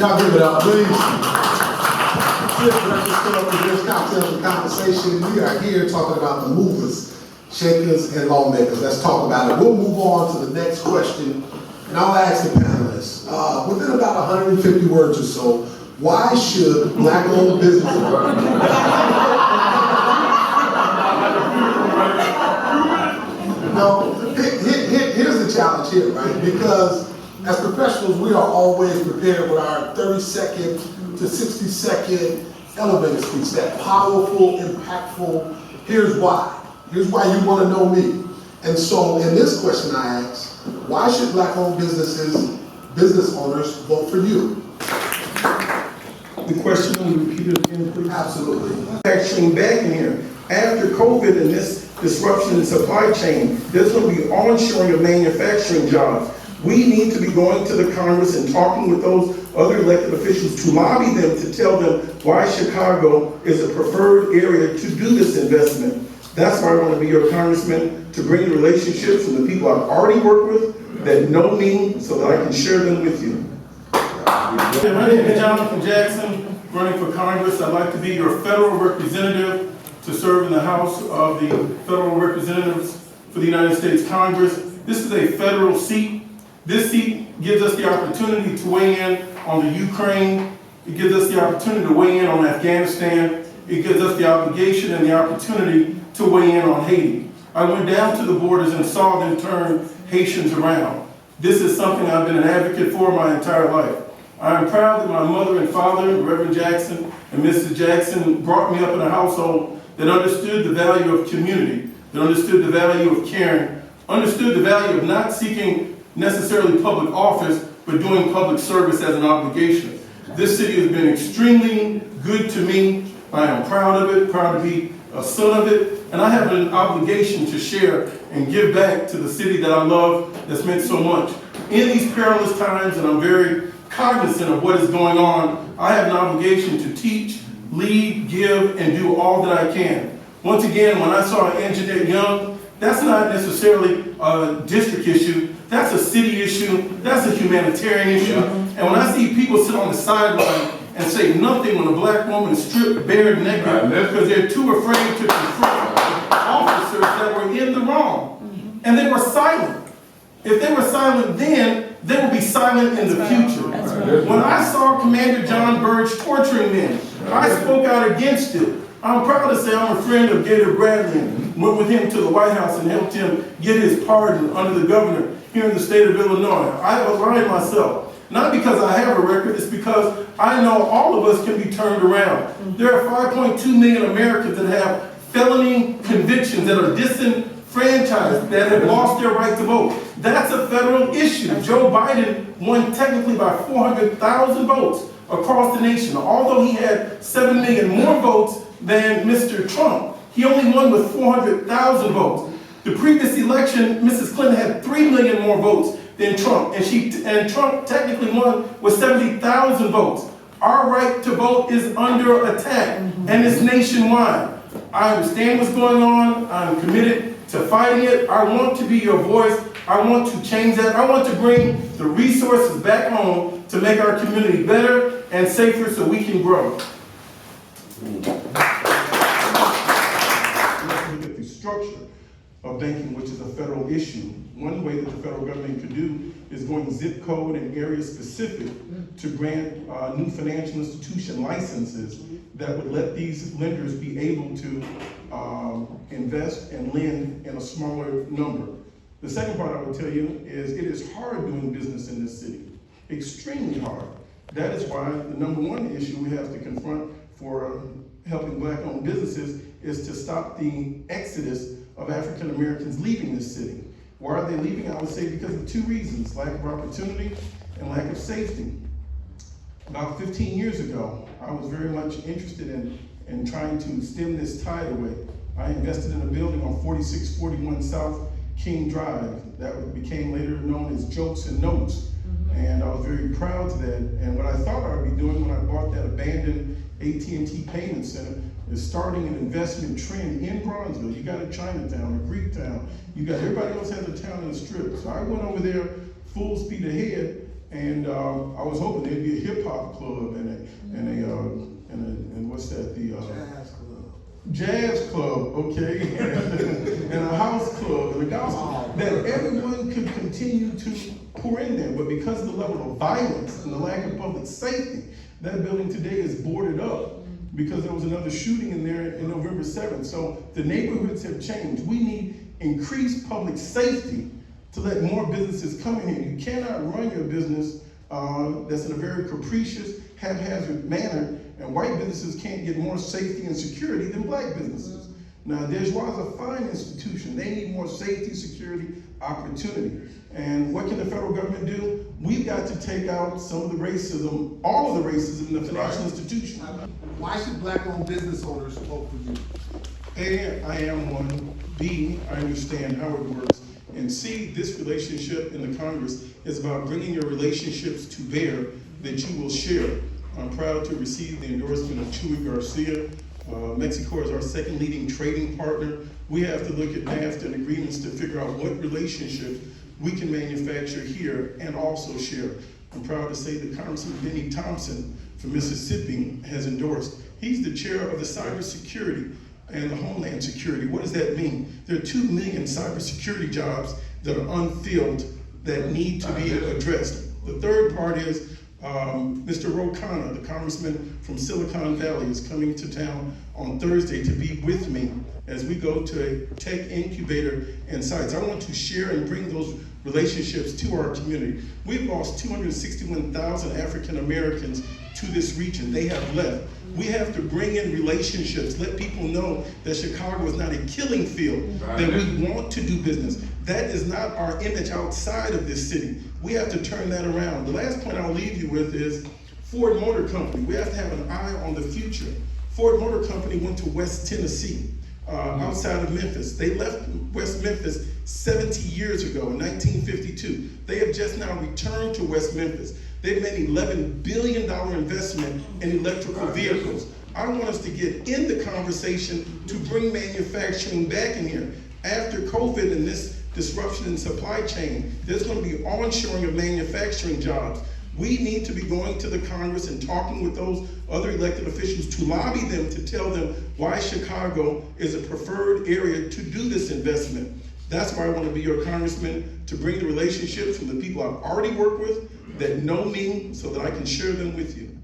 Y'all give it up, please. Breakfast Club, Beers, Cocktails, and Conversation. We are here talking about the movers, shakers, and lawmakers. Let's talk about it. We'll move on to the next question, and I'll ask the panelists. Within about 150 words or so, why should black-owned businesses No, here's the challenge here, right? Because as professionals, we are always prepared with our 30-second to 60-second elevator speech, that powerful, impactful, here's why. Here's why you want to know me. And so in this question I ask, why should black-owned business owners vote for you? The question, will you repeat it again, please? Absolutely. Manufacturing back in here. After COVID and this disruption in supply chain, there's going to be onshoring of manufacturing jobs. We need to be going to the Congress and talking with those other elected officials to lobby them to tell them why Chicago is a preferred area to do this investment. That's why I want to be your congressman, to bring the relationships and the people I've already worked with that know me so that I can share them with you. My name is Jonathan Jackson, running for Congress. I'd like to be your federal representative to serve in the House of the Federal Representatives for the United States Congress. This is a federal seat. This seat gives us the opportunity to weigh in on the Ukraine. It gives us the opportunity to weigh in on Afghanistan. It gives us the obligation and the opportunity to weigh in on Haiti. I went down to the borders and saw them turn Haitians around. This is something I've been an advocate for my entire life. I am proud that my mother and father, Reverend Jackson and Mrs. Jackson, brought me up in a household that understood the value of community, that understood the value of caring, understood the value of not seeking necessarily public office, but doing public service as an obligation. This city has been extremely good to me. I am proud of it, proud to be a son of it, and I have an obligation to share and give back to the city that I love, that's meant so much. In these perilous times, and I'm very cognizant of what is going on, I have an obligation to teach, lead, give, and do all that I can. Once again, when I saw Anjanette Young, that's not necessarily a district issue, that's a city issue, that's a humanitarian issue. And when I see people sit on the sideline and say nothing when a black woman is stripped bare naked because they're too afraid to confront officers that were in the wrong, and they were silent. If they were silent then, they will be silent in the future. When I saw Commander John Burge torturing men, I spoke out against it. I'm proud to say I'm a friend of Gator Bradley and went with him to the White House and helped him get his pardon under the governor here in the state of Illinois. I aligned myself, not because I have a record, it's because I know all of us can be turned around. There are 5.2 million Americans that have felony convictions that are disenfranchised, that have lost their right to vote. That's a federal issue. Joe Biden won technically by 400,000 votes across the nation. Although he had 7 million more votes than Mr. Trump, he only won with 400,000 votes. The previous election, Mrs. Clinton had 3 million more votes than Trump, and Trump technically won with 70,000 votes. Our right to vote is under attack, and it's nationwide. I understand what's going on. I'm committed to fighting it. I want to be your voice. I want to change that. I want to bring the resources back home to make our community better and safer so we can grow. Look at the structure of banking, which is a federal issue. One way that the federal government could do is going zip code and area specific to grant new financial institution licenses that would let these lenders be able to invest and lend in a smaller number. The second part I would tell you is it is hard doing business in this city, extremely hard. That is why the number one issue we have to confront for helping black-owned businesses is to stop the exodus of African Americans leaving this city. Why are they leaving? I would say because of two reasons: lack of opportunity and lack of safety. About 15 years ago, I was very much interested in trying to stem this tide away. I invested in a building on 4641 South King Drive that became later known as Jokes and Notes. And I was very proud to that. And what I thought I would be doing when I bought that abandoned AT&T payment center is starting an investment trend in Bronzeville. You got a Chinatown, a Greektown. You got, everybody else has a town in the strip. So I went over there full speed ahead And I was hoping there'd be a hip hop club and what's that? The jazz club, okay, and a house club and a gospel, that everyone could continue to pour in there. But because of the level of violence and the lack of public safety, that building today is boarded up because there was another shooting in there in November 7th. So the neighborhoods have changed. We need increased public safety to let more businesses come in here. You cannot run your business that's in a very capricious, haphazard manner, and white businesses can't get more safety and security than black businesses. Now, Desjoie is a fine institution. They need more safety, security, opportunity. And what can the federal government do? We've got to take out some of the racism, all of the racism in the financial institution. Why should black-owned business owners vote for you? A, I am one. B, I understand how it works. And C, this relationship in the Congress is about bringing your relationships to bear that you will share. I'm proud to receive the endorsement of Chuy Garcia. Mexico is our second leading trading partner. We have to look at NAFTA and agreements to figure out what relationships we can manufacture here and also share. I'm proud to say that Congressman Benny Thompson from Mississippi has endorsed. He's the chair of the cybersecurity and the Homeland Security. What does that mean? There are 2 million cybersecurity jobs that are unfilled that need to be addressed. The third part is Mr. Ro Khanna, the congressman from Silicon Valley, is coming to town on Thursday to be with me as we go to a tech incubator and sites. I want to share and bring those relationships to our community. We've lost 261,000 African Americans to this region. They have left. We have to bring in relationships, let people know that Chicago is not a killing field, that we want to do business. That is not our image outside of this city. We have to turn that around. The last point I'll leave you with is Ford Motor Company. We have to have an eye on the future. Ford Motor Company went to West Tennessee, outside of Memphis. They left West Memphis 70 years ago in 1952. They have just now returned to West Memphis. They've made an $11 billion investment in electrical vehicles. I want us to get in the conversation to bring manufacturing back in here. After COVID and this disruption in supply chain, there's going to be onshoring of manufacturing jobs. We need to be going to the Congress and talking with those other elected officials to lobby them to tell them why Chicago is a preferred area to do this investment. That's why I want to be your congressman, to bring the relationships from the people I've already worked with that know me so that I can share them with you.